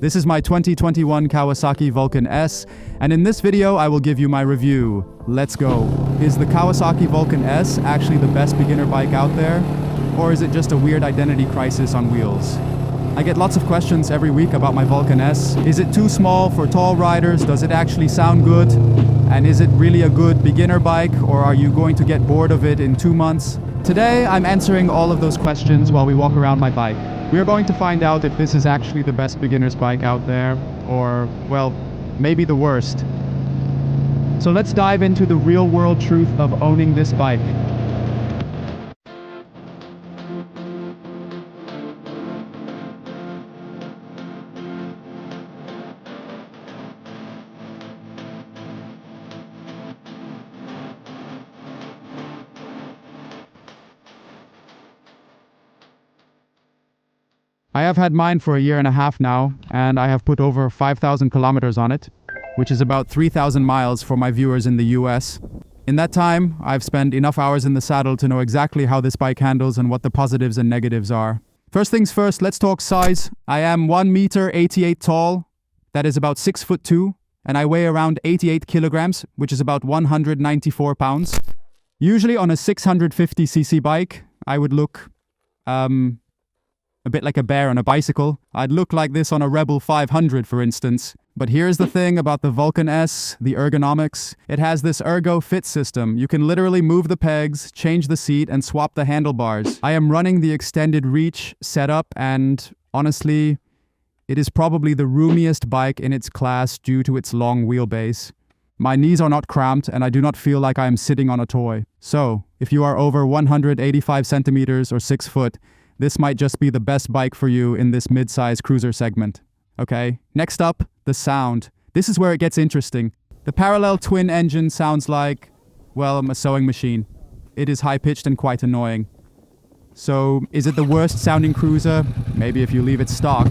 This is my 2021 Kawasaki Vulcan S, and in this video I will give you my review. Let's go. Is the Kawasaki Vulcan S actually the best beginner bike out there? Or is it just a weird identity crisis on wheels? I get lots of questions every week about my Vulcan S. Is it too small for tall riders? Does it actually sound good? And is it really a good beginner bike, or are you going to get bored of it in 2 months? Today I'm answering all of those questions while we walk around my bike. We are going to find out if this is actually the best beginner's bike out there, or, well, maybe the worst. So let's dive into the real-world truth of owning this bike. I have had mine for a year and a half now, and I have put over 5,000 kilometers on it, which is about 3,000 miles for my viewers in the US. In that time, I've spent enough hours in the saddle to know exactly how this bike handles and what the positives and negatives are. First things first, let's talk size. I am 1 meter 88 tall, that is about 6'2", and I weigh around 88 kilograms, which is about 194 pounds. Usually on a 650cc bike, I would look, a bit like a bear on a bicycle. I'd look like this on a Rebel 500, for instance. But here's the thing about the Vulcan S, the ergonomics. It has this ergo fit system. You can literally move the pegs, change the seat, and swap the handlebars. I am running the extended reach setup, and honestly, it is probably the roomiest bike in its class due to its long wheelbase. My knees are not cramped, and I do not feel like I am sitting on a toy. So, if you are over 185 centimeters or 6 foot, this might just be the best bike for you in this mid-size cruiser segment. Okay, next up, the sound. This is where it gets interesting. The parallel twin engine sounds like, well, a sewing machine. It is high-pitched and quite annoying. So, is it the worst sounding cruiser? Maybe if you leave it stock.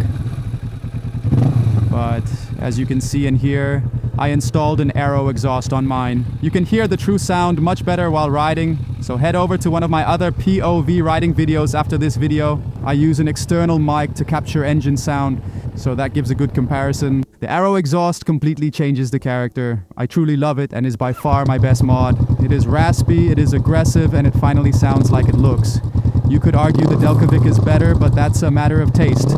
But, as you can see and hear, I installed an Aero exhaust on mine. You can hear the true sound much better while riding, so head over to one of my other POV riding videos after this video. I use an external mic to capture engine sound, so that gives a good comparison. The Aero exhaust completely changes the character. I truly love it and is by far my best mod. It is raspy, it is aggressive, and it finally sounds like it looks. You could argue the Delcovic is better, but that's a matter of taste.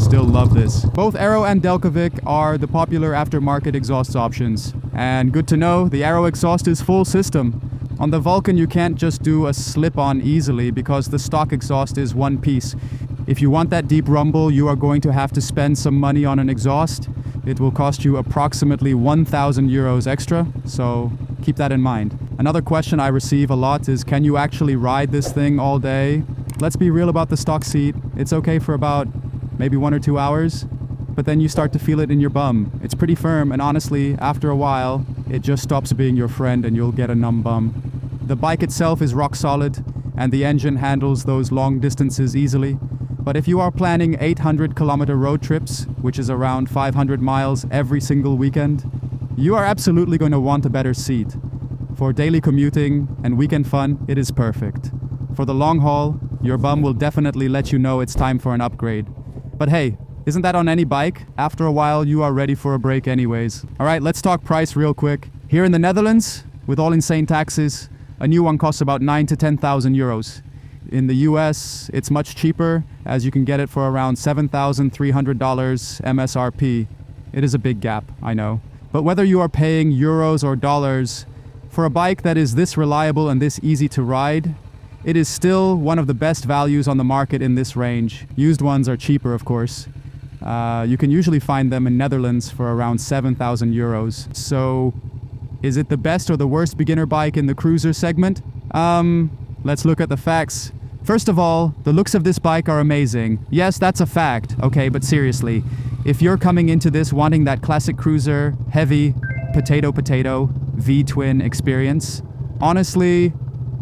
Still love this. Both Aero and Delcovic are the popular aftermarket exhaust options. And good to know, the Aero exhaust is full system. On the Vulcan you can't just do a slip-on easily because the stock exhaust is one piece. If you want that deep rumble, you are going to have to spend some money on an exhaust. It will cost you approximately 1,000 euros extra, so keep that in mind. Another question I receive a lot is, can you actually ride this thing all day? Let's be real about the stock seat. It's okay for about maybe 1 or 2 hours, but then you start to feel it in your bum. It's pretty firm, and honestly, after a while, it just stops being your friend and you'll get a numb bum. The bike itself is rock solid, and the engine handles those long distances easily. But if you are planning 800-kilometer road trips, which is around 500 miles every single weekend, you are absolutely going to want a better seat. For daily commuting and weekend fun, it is perfect. For the long haul, your bum will definitely let you know it's time for an upgrade. But hey, isn't that on any bike? After a while, you are ready for a break anyways. Alright, let's talk price real quick. Here in the Netherlands, with all insane taxes, a new one costs about 9,000 to 10,000 euros. In the US, it's much cheaper, as you can get it for around $7,300 MSRP. It is a big gap, I know. But whether you are paying euros or dollars, for a bike that is this reliable and this easy to ride, it is still one of the best values on the market in this range. Used ones are cheaper, of course. You can usually find them in Netherlands for around 7,000 euros. So, is it the best or the worst beginner bike in the cruiser segment? Let's look at the facts. First of all, the looks of this bike are amazing. Yes, that's a fact. Okay, but seriously, if you're coming into this wanting that classic cruiser, heavy, potato, V-twin experience, honestly,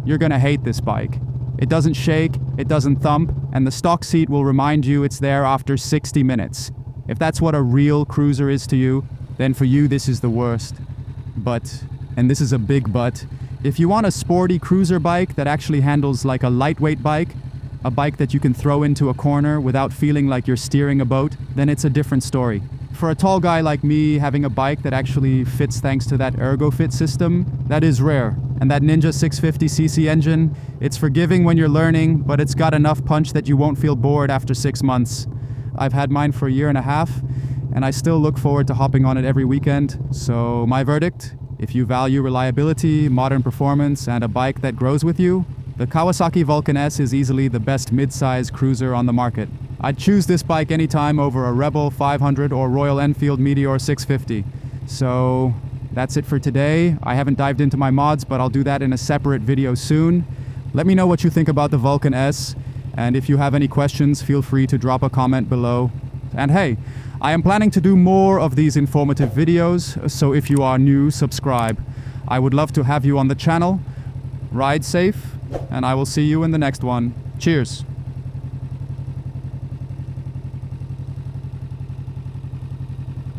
you're gonna hate this bike. It doesn't shake, it doesn't thump, and the stock seat will remind you it's there after 60 minutes. If that's what a real cruiser is to you, then for you this is the worst. But, and this is a big but, if you want a sporty cruiser bike that actually handles like a lightweight bike, a bike that you can throw into a corner without feeling like you're steering a boat, then it's a different story. For a tall guy like me, having a bike that actually fits thanks to that ErgoFit system, that is rare. And that Ninja 650cc engine, it's forgiving when you're learning, but it's got enough punch that you won't feel bored after 6 months. I've had mine for a year and a half, and I still look forward to hopping on it every weekend. So my verdict, if you value reliability, modern performance, and a bike that grows with you, the Kawasaki Vulcan S is easily the best mid-size cruiser on the market. I'd choose this bike anytime over a Rebel 500 or Royal Enfield Meteor 650. So that's it for today. I haven't dived into my mods, but I'll do that in a separate video soon. Let me know what you think about the Vulcan S, and if you have any questions, feel free to drop a comment below. And hey, I am planning to do more of these informative videos, so if you are new, subscribe. I would love to have you on the channel. Ride safe, and I will see you in the next one. Cheers!